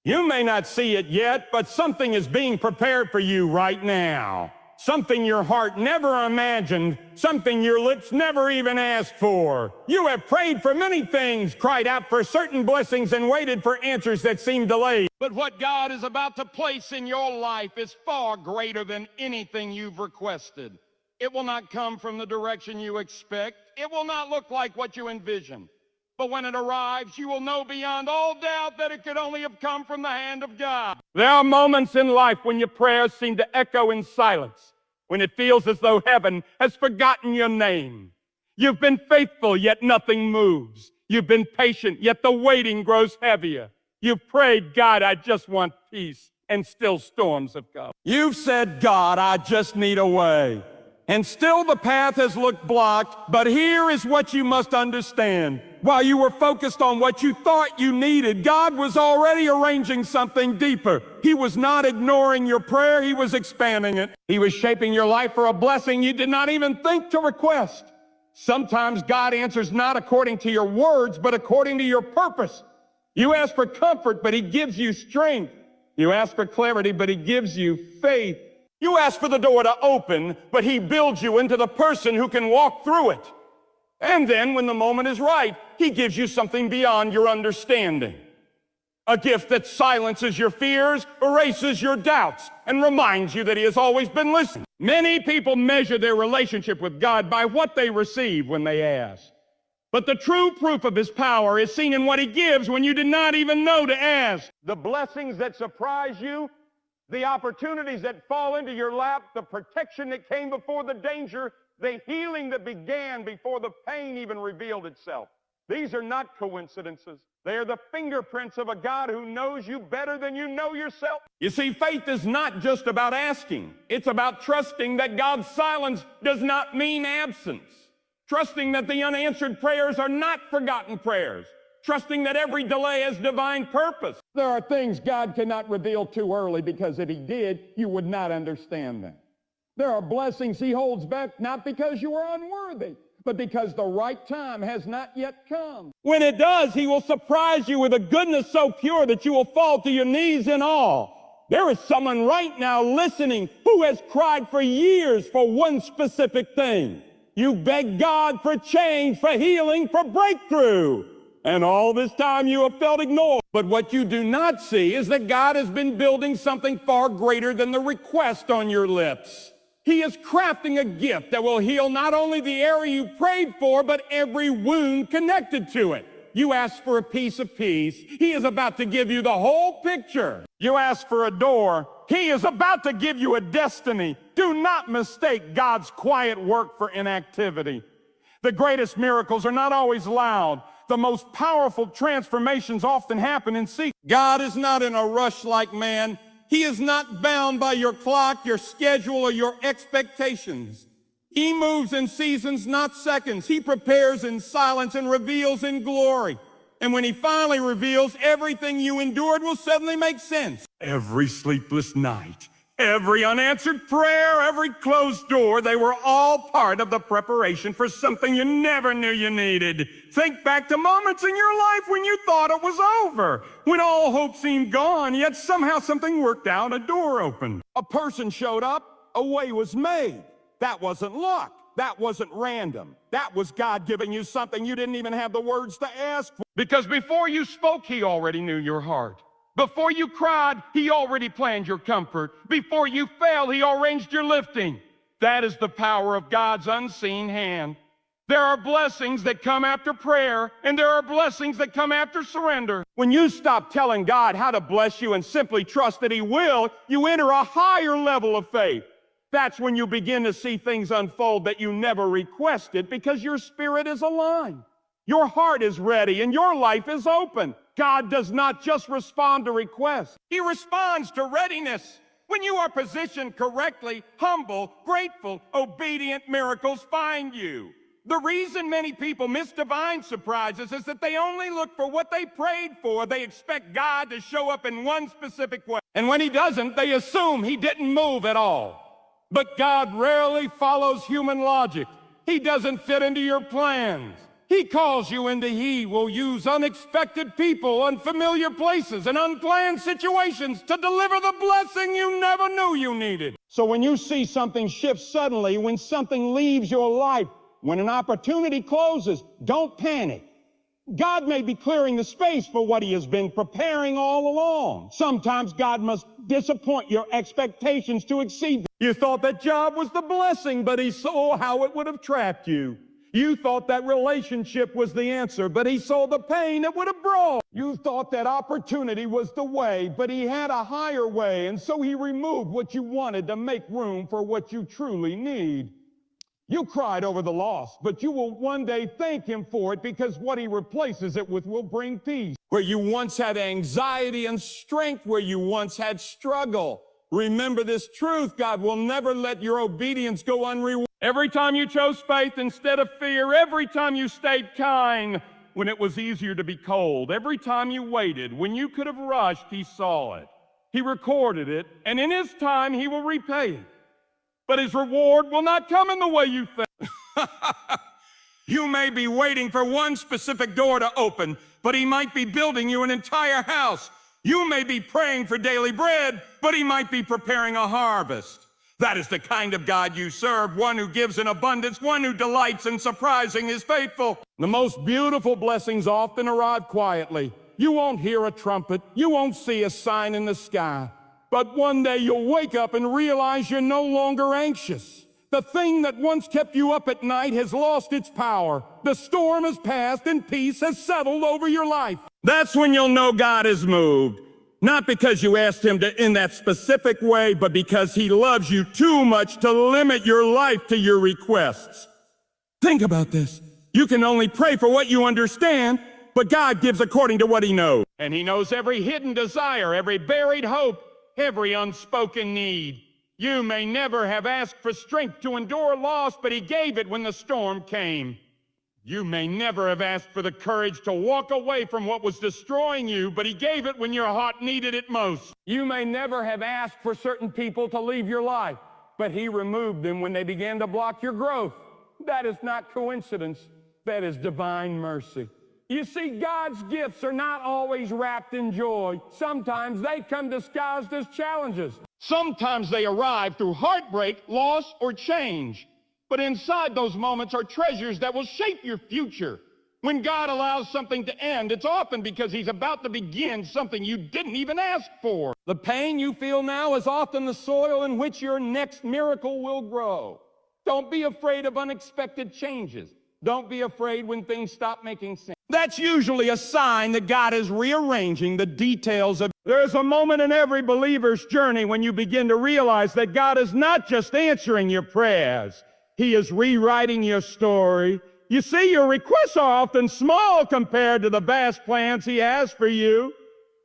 You may not see it yet, but something is being prepared for you right now. Something your heart never imagined, something your lips never even asked for. You have prayed for many things, cried out for certain blessings, and waited for answers that seemed delayed. But what God is about to place in your life is far greater than anything you've requested. It will not come from the direction you expect. It will not look like what you envision. But when it arrives, you will know beyond all doubt that it could only have come from the hand of God. There are moments in life when your prayers seem to echo in silence, when it feels as though heaven has forgotten your name. You've been faithful, yet nothing moves. You've been patient, yet the waiting grows heavier. You've prayed, God, I just want peace, and still storms have come. You've said, God, I just need a way. And still the path has looked blocked, but here is what you must understand. While you were focused on what you thought you needed, God was already arranging something deeper. He was not ignoring your prayer, He was expanding it. He was shaping your life for a blessing you did not even think to request. Sometimes God answers not according to your words, but according to your purpose. You ask for comfort, but He gives you strength. You ask for clarity, but He gives you faith. You ask for the door to open, but He builds you into the person who can walk through it. And then, when the moment is right, He gives you something beyond your understanding. A gift that silences your fears, erases your doubts, and reminds you that He has always been listening. Many people measure their relationship with God by what they receive when they ask. But the true proof of His power is seen in what He gives when you did not even know to ask. The blessings that surprise you, the opportunities that fall into your lap, the protection that came before the danger, the healing that began before the pain even revealed itself. These are not coincidences. They are the fingerprints of a God who knows you better than you know yourself. You see, faith is not just about asking. It's about trusting that God's silence does not mean absence. Trusting that the unanswered prayers are not forgotten prayers. Trusting that every delay has divine purpose. There are things God cannot reveal too early, because if He did, you would not understand them. There are blessings He holds back not because you are unworthy, but because the right time has not yet come. When it does, He will surprise you with a goodness so pure that you will fall to your knees in awe. There is someone right now listening who has cried for years for one specific thing. You beg God for change, for healing, for breakthrough. And all this time you have felt ignored. But what you do not see is that God has been building something far greater than the request on your lips. He is crafting a gift that will heal not only the area you prayed for, but every wound connected to it. You asked for a piece of peace. He is about to give you the whole picture. You asked for a door. He is about to give you a destiny. Do not mistake God's quiet work for inactivity. The greatest miracles are not always loud. The most powerful transformations often happen in secret. God is not in a rush like man. He is not bound by your clock, your schedule, or your expectations. He moves in seasons, not seconds. He prepares in silence and reveals in glory. And when He finally reveals, everything you endured will suddenly make sense. Every sleepless night, every unanswered prayer, every closed door, they were all part of the preparation for something you never knew you needed. Think back to moments in your life when you thought it was over, when all hope seemed gone, yet somehow something worked out, a door opened. A person showed up, a way was made. That wasn't luck. That wasn't random. That was God giving you something you didn't even have the words to ask for. Because before you spoke, He already knew your heart. Before you cried, He already planned your comfort. Before you fell, He arranged your lifting. That is the power of God's unseen hand. There are blessings that come after prayer, and there are blessings that come after surrender. When you stop telling God how to bless you and simply trust that He will, you enter a higher level of faith. That's when you begin to see things unfold that you never requested, because your spirit is aligned. Your heart is ready and your life is open. God does not just respond to requests. He responds to readiness. When you are positioned correctly, humble, grateful, obedient, miracles find you. The reason many people miss divine surprises is that they only look for what they prayed for. They expect God to show up in one specific way. And when He doesn't, they assume He didn't move at all. But God rarely follows human logic. He doesn't fit into your plans. He calls you into He will use unexpected people, unfamiliar places, and unplanned situations to deliver the blessing you never knew you needed. So when you see something shift suddenly, when something leaves your life, when an opportunity closes, don't panic. God may be clearing the space for what He has been preparing all along. Sometimes God must disappoint your expectations to exceed them. You thought that job was the blessing, but He saw how it would have trapped you. You thought that relationship was the answer, but He saw the pain it would have brought. You thought that opportunity was the way, but He had a higher way, and so He removed what you wanted to make room for what you truly need. You cried over the loss, but you will one day thank Him for it, because what He replaces it with will bring peace. Where you once had anxiety and strength, where you once had struggle, remember this truth: God will never let your obedience go unrewarded. Every time you chose faith instead of fear, every time you stayed kind when it was easier to be cold, every time you waited when you could have rushed, He saw it. He recorded it, and in His time He will repay it. But His reward will not come in the way you think. You may be waiting for one specific door to open, but He might be building you an entire house. You may be praying for daily bread, but He might be preparing a harvest. That is the kind of God you serve, one who gives in abundance, one who delights in surprising His faithful. The most beautiful blessings often arrive quietly. You won't hear a trumpet. You won't see a sign in the sky. But one day you'll wake up and realize you're no longer anxious. The thing that once kept you up at night has lost its power. The storm has passed and peace has settled over your life. That's when you'll know God has moved. Not because you asked Him to in that specific way, but because He loves you too much to limit your life to your requests. Think about this. You can only pray for what you understand, but God gives according to what He knows. And He knows every hidden desire, every buried hope, every unspoken need. You may never have asked for strength to endure loss, but He gave it when the storm came. You may never have asked for the courage to walk away from what was destroying you, but He gave it when your heart needed it most. You may never have asked for certain people to leave your life, but He removed them when they began to block your growth. That is not coincidence. That is divine mercy. You see, God's gifts are not always wrapped in joy. Sometimes they come disguised as challenges. Sometimes they arrive through heartbreak, loss, or change. But inside those moments are treasures that will shape your future. When God allows something to end, it's often because He's about to begin something you didn't even ask for. The pain you feel now is often the soil in which your next miracle will grow. Don't be afraid of unexpected changes. Don't be afraid when things stop making sense. That's usually a sign that God is rearranging the details of. There's a moment in every believer's journey when you begin to realize that God is not just answering your prayers. He is rewriting your story. You see, your requests are often small compared to the vast plans He has for you.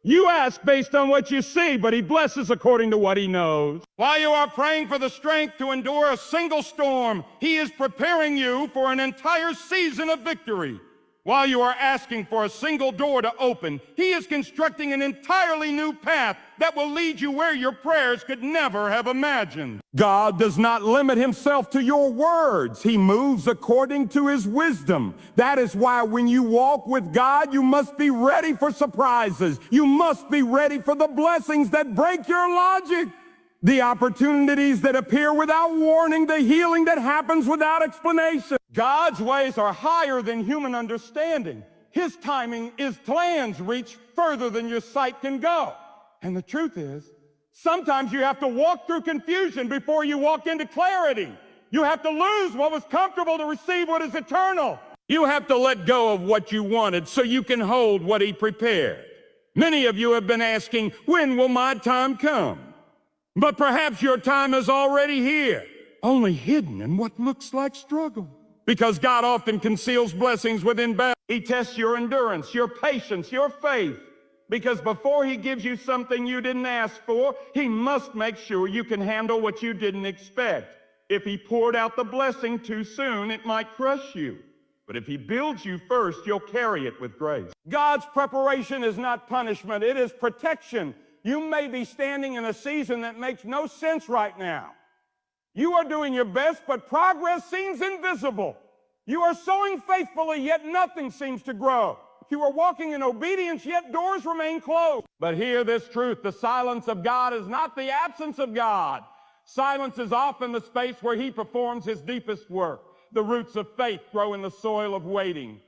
You ask based on what you see, but He blesses according to what He knows. While you are praying for the strength to endure a single storm, He is preparing you for an entire season of victory. While you are asking for a single door to open, He is constructing an entirely new path that will lead you where your prayers could never have imagined. God does not limit Himself to your words. He moves according to His wisdom. That is why when you walk with God, you must be ready for surprises. You must be ready for the blessings that break your logic. The opportunities that appear without warning, the healing that happens without explanation. God's ways are higher than human understanding. His timing, His plans reach further than your sight can go. And the truth is, sometimes you have to walk through confusion before you walk into clarity. You have to lose what was comfortable to receive what is eternal. You have to let go of what you wanted so you can hold what He prepared. Many of you have been asking, when will my time come? But perhaps your time is already here, only hidden in what looks like struggle. Because God often conceals blessings within bounds. He tests your endurance, your patience, your faith. Because before He gives you something you didn't ask for, He must make sure you can handle what you didn't expect. If He poured out the blessing too soon, it might crush you. But if He builds you first, you'll carry it with grace. God's preparation is not punishment, it is protection. You may be standing in a season that makes no sense right now. You are doing your best, but progress seems invisible. You are sowing faithfully, yet nothing seems to grow. You are walking in obedience, yet doors remain closed. But hear this truth: the silence of God is not the absence of God. Silence is often the space where he performs his deepest work. The roots of faith grow in the soil of waiting.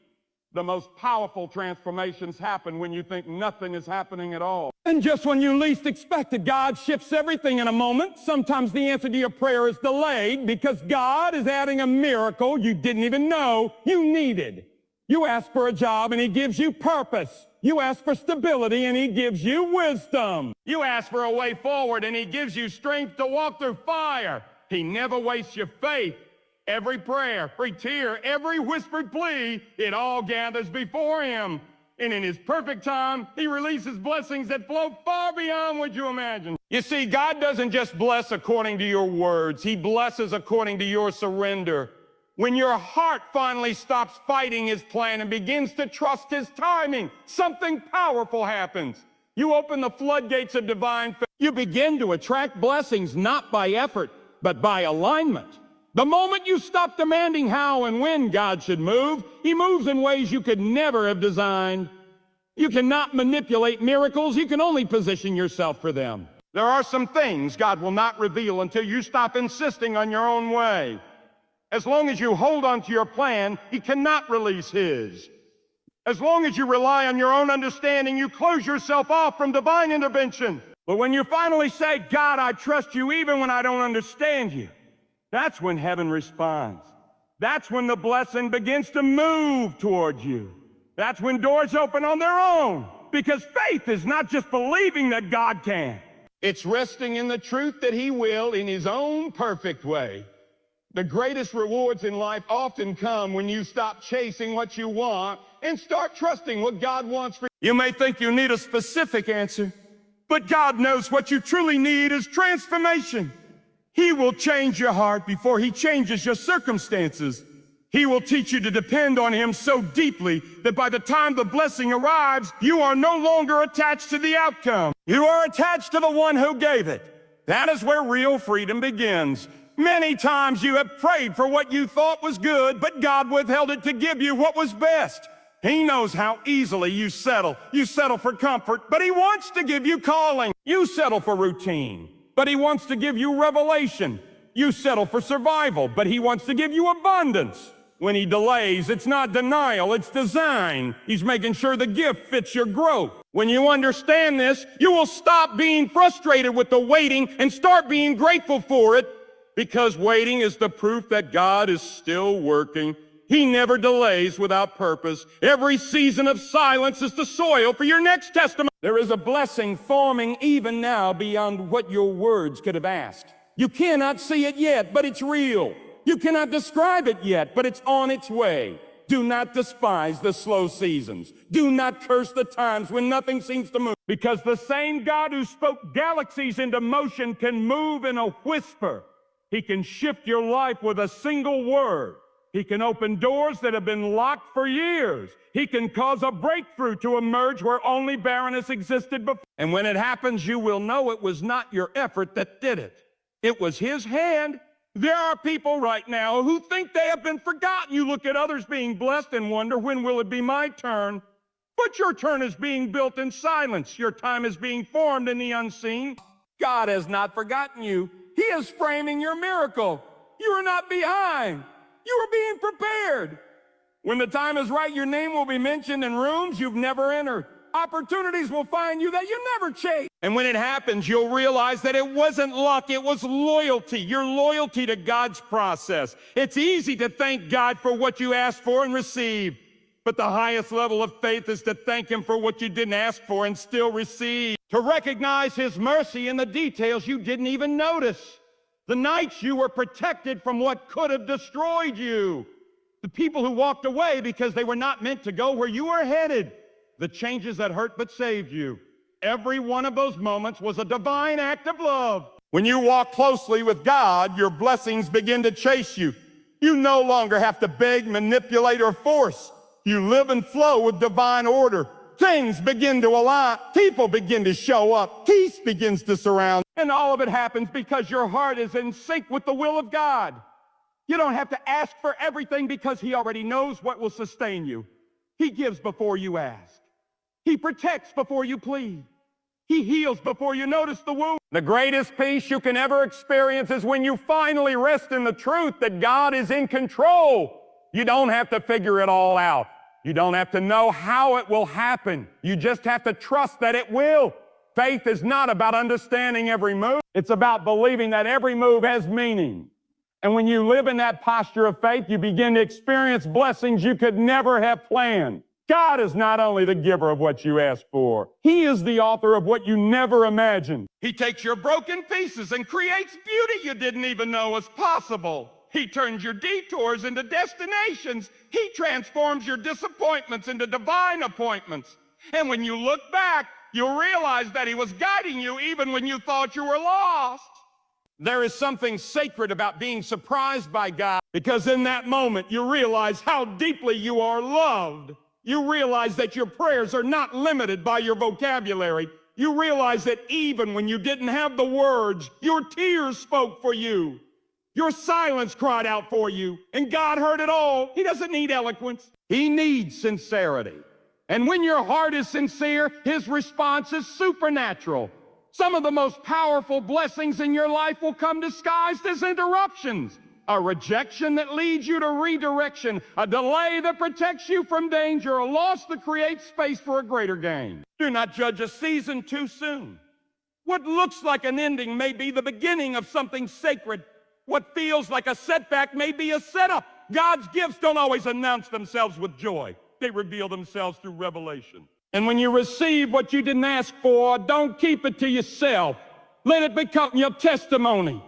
The most powerful transformations happen when you think nothing is happening at all. And just when you least expect it, God shifts everything in a moment. Sometimes the answer to your prayer is delayed because God is adding a miracle you didn't even know you needed. You ask for a job and he gives you purpose. You ask for stability and he gives you wisdom. You ask for a way forward and he gives you strength to walk through fire. He never wastes your faith. Every prayer, every tear, every whispered plea, it all gathers before him. And in his perfect time, he releases blessings that flow far beyond what you imagine. You see, God doesn't just bless according to your words. He blesses according to your surrender. When your heart finally stops fighting his plan and begins to trust his timing, something powerful happens. You open the floodgates of divine faith. You begin to attract blessings not by effort, but by alignment. The moment you stop demanding how and when God should move, he moves in ways you could never have designed. You cannot manipulate miracles. You can only position yourself for them. There are some things God will not reveal until you stop insisting on your own way. As long as you hold on to your plan, he cannot release his. As long as you rely on your own understanding, you close yourself off from divine intervention. But when you finally say, God, I trust you even when I don't understand you, that's when heaven responds. That's when the blessing begins to move toward you. That's when doors open on their own. Because faith is not just believing that God can. It's resting in the truth that he will in his own perfect way. The greatest rewards in life often come when you stop chasing what you want and start trusting what God wants for you. You may think you need a specific answer, but God knows what you truly need is transformation. He will change your heart before he changes your circumstances. He will teach you to depend on him so deeply that by the time the blessing arrives, you are no longer attached to the outcome. You are attached to the one who gave it. That is where real freedom begins. Many times you have prayed for what you thought was good, but God withheld it to give you what was best. He knows how easily you settle. You settle for comfort, but he wants to give you calling. You settle for routine, but he wants to give you revelation. You settle for survival, but he wants to give you abundance. When he delays, it's not denial, it's design. He's making sure the gift fits your growth. When you understand this, you will stop being frustrated with the waiting and start being grateful for it. Because waiting is the proof that God is still working. He never delays without purpose. Every season of silence is the soil for your next testimony. There is a blessing forming even now beyond what your words could have asked. You cannot see it yet, but it's real. You cannot describe it yet, but it's on its way. Do not despise the slow seasons. Do not curse the times when nothing seems to move. Because the same God who spoke galaxies into motion can move in a whisper. He can shift your life with a single word. He can open doors that have been locked for years. He can cause a breakthrough to emerge where only barrenness existed before. And when it happens, you will know it was not your effort that did it. It was his hand. There are people right now who think they have been forgotten. You look at others being blessed and wonder, when will it be my turn? But your turn is being built in silence. Your time is being formed in the unseen. God has not forgotten you. He is framing your miracle. You are not behind. You are being prepared. When the time is right, your name will be mentioned in rooms you've never entered. Opportunities will find you that you never chased. And when it happens, you'll realize that it wasn't luck, it was loyalty. Your loyalty to God's process. It's easy to thank God for what you asked for and received. But the highest level of faith is to thank him for what you didn't ask for and still receive. To recognize his mercy in the details you didn't even notice. The nights you were protected from what could have destroyed you. The people who walked away because they were not meant to go where you were headed. The changes that hurt but saved you. Every one of those moments was a divine act of love. When you walk closely with God, your blessings begin to chase you. You no longer have to beg, manipulate, or force. You live and flow with divine order. Things begin to align. People begin to show up. Peace begins to surround. And all of it happens because your heart is in sync with the will of God. You don't have to ask for everything because he already knows what will sustain you. He gives before you ask. He protects before you plead. He heals before you notice the wound. The greatest peace you can ever experience is when you finally rest in the truth that God is in control. You don't have to figure it all out. You don't have to know how it will happen. You just have to trust that it will. Faith is not about understanding every move. It's about believing that every move has meaning. And when you live in that posture of faith, you begin to experience blessings you could never have planned. God is not only the giver of what you ask for, He is the author of what you never imagined. He takes your broken pieces and creates beauty you didn't even know was possible. He turns your detours into destinations. He transforms your disappointments into divine appointments. And when you look back, you'll realize that He was guiding you even when you thought you were lost. There is something sacred about being surprised by God, because in that moment you realize how deeply you are loved. You realize that your prayers are not limited by your vocabulary. You realize that even when you didn't have the words, your tears spoke for you. Your silence cried out for you, and God heard it all. He doesn't need eloquence. He needs sincerity. And when your heart is sincere, His response is supernatural. Some of the most powerful blessings in your life will come disguised as interruptions. A rejection that leads you to redirection, a delay that protects you from danger, a loss that creates space for a greater gain. Do not judge a season too soon. What looks like an ending may be the beginning of something sacred. What feels like a setback may be a setup. God's gifts don't always announce themselves with joy. They reveal themselves through revelation. And when you receive what you didn't ask for, don't keep it to yourself. Let it become your testimony.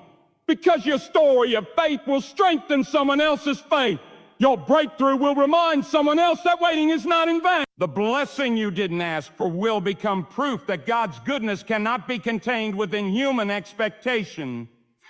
Because your story of faith will strengthen someone else's faith. Your breakthrough will remind someone else that waiting is not in vain. The blessing you didn't ask for will become proof that God's goodness cannot be contained within human expectation.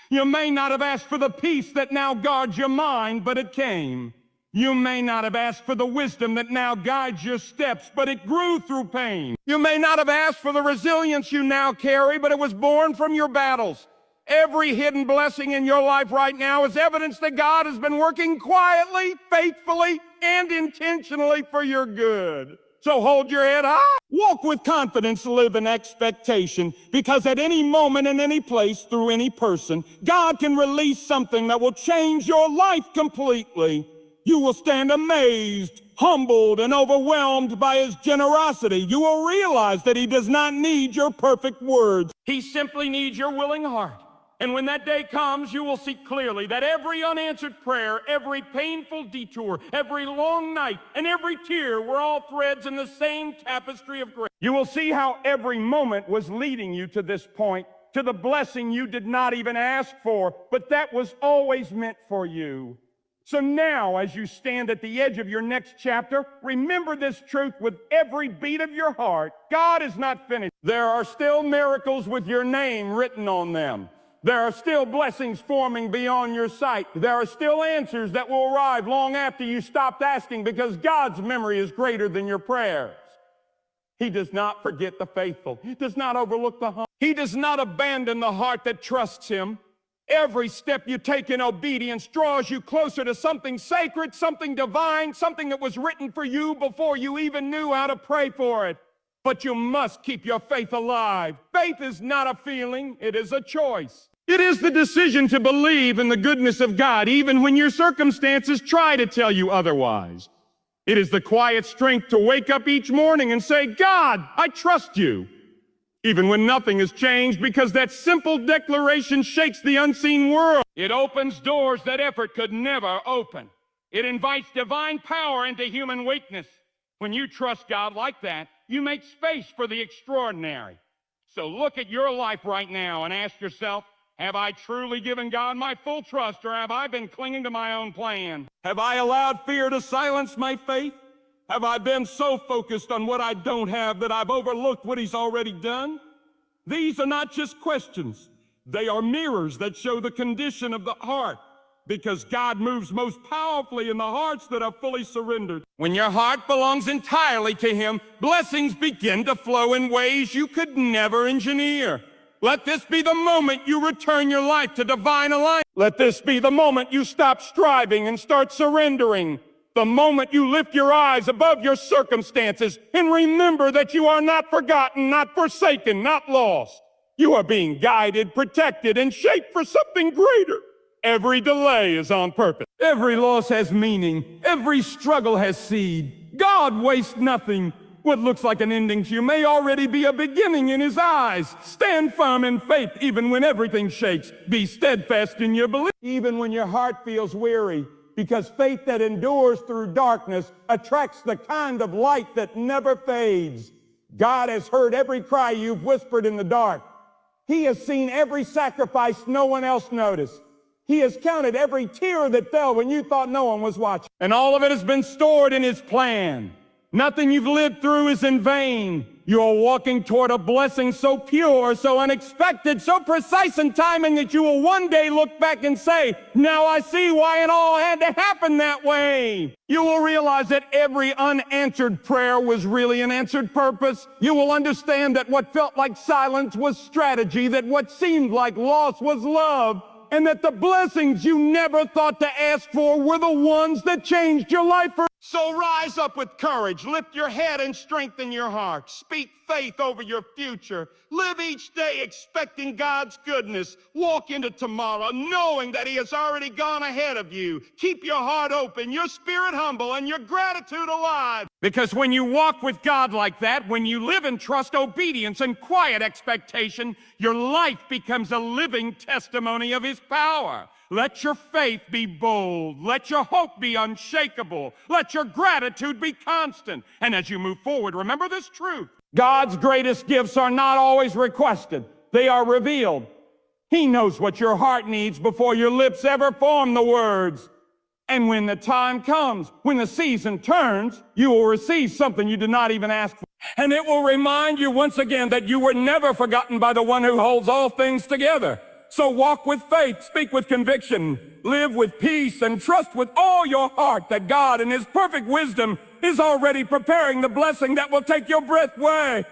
You may not have asked for the peace that now guards your mind, but it came. You may not have asked for the wisdom that now guides your steps, but it grew through pain. You may not have asked for the resilience you now carry, but it was born from your battles. Every hidden blessing in your life right now is evidence that God has been working quietly, faithfully, and intentionally for your good. So hold your head high. Walk with confidence, live in expectation, because at any moment, in any place, through any person, God can release something that will change your life completely. You will stand amazed, humbled, and overwhelmed by His generosity. You will realize that He does not need your perfect words. He simply needs your willing heart. And when that day comes, you will see clearly that every unanswered prayer, every painful detour, every long night, and every tear were all threads in the same tapestry of grace. You will see how every moment was leading you to this point, to the blessing you did not even ask for, but that was always meant for you. So now, as you stand at the edge of your next chapter, remember this truth with every beat of your heart. God is not finished. There are still miracles with your name written on them. There are still blessings forming beyond your sight. There are still answers that will arrive long after you stopped asking, because God's memory is greater than your prayers. He does not forget the faithful. He does not overlook the humble. He does not abandon the heart that trusts Him. Every step you take in obedience draws you closer to something sacred, something divine, something that was written for you before you even knew how to pray for it. But you must keep your faith alive. Faith is not a feeling, it is a choice. It is the decision to believe in the goodness of God, even when your circumstances try to tell you otherwise. It is the quiet strength to wake up each morning and say, God, I trust you, even when nothing has changed, because that simple declaration shakes the unseen world. It opens doors that effort could never open. It invites divine power into human weakness. When you trust God like that, you make space for the extraordinary. So look at your life right now and ask yourself, have I truly given God my full trust, or have I been clinging to my own plan? Have I allowed fear to silence my faith? Have I been so focused on what I don't have that I've overlooked what He's already done? These are not just questions. They are mirrors that show the condition of the heart, because God moves most powerfully in the hearts that are fully surrendered. When your heart belongs entirely to Him, blessings begin to flow in ways you could never engineer. Let this be the moment you return your life to divine alignment. Let this be the moment you stop striving and start surrendering. The moment you lift your eyes above your circumstances and remember that you are not forgotten, not forsaken, not lost. You are being guided, protected, and shaped for something greater. Every delay is on purpose. Every loss has meaning. Every struggle has seed. God wastes nothing. What looks like an ending to you may already be a beginning in his eyes. Stand firm in faith even when everything shakes. Be steadfast in your belief. Even when your heart feels weary, because faith that endures through darkness attracts the kind of light that never fades. God has heard every cry you've whispered in the dark. He has seen every sacrifice no one else noticed. He has counted every tear that fell when you thought no one was watching. And all of it has been stored in his plan. Nothing you've lived through is in vain. You are walking toward a blessing so pure, so unexpected, so precise in timing that you will one day look back and say, now I see why it all had to happen that way. You will realize that every unanswered prayer was really an answered purpose. You will understand that what felt like silence was strategy, that what seemed like loss was love, and that the blessings you never thought to ask for were the ones that changed your life forever. So rise up with courage, lift your head and strengthen your heart. Speak faith over your future. Live each day expecting God's goodness. Walk into tomorrow knowing that he has already gone ahead of you. Keep your heart open, your spirit humble, and your gratitude alive. Because when you walk with God like that, when you live in trust, obedience, and quiet expectation, your life becomes a living testimony of his power. Let your faith be bold. Let your hope be unshakable. Let your gratitude be constant. And as you move forward, remember this truth. God's greatest gifts are not always requested. They are revealed. He knows what your heart needs before your lips ever form the words. And when the time comes, when the season turns, you will receive something you did not even ask for. And it will remind you once again that you were never forgotten by the one who holds all things together. So walk with faith, speak with conviction, live with peace, and trust with all your heart that God in his perfect wisdom is already preparing the blessing that will take your breath away.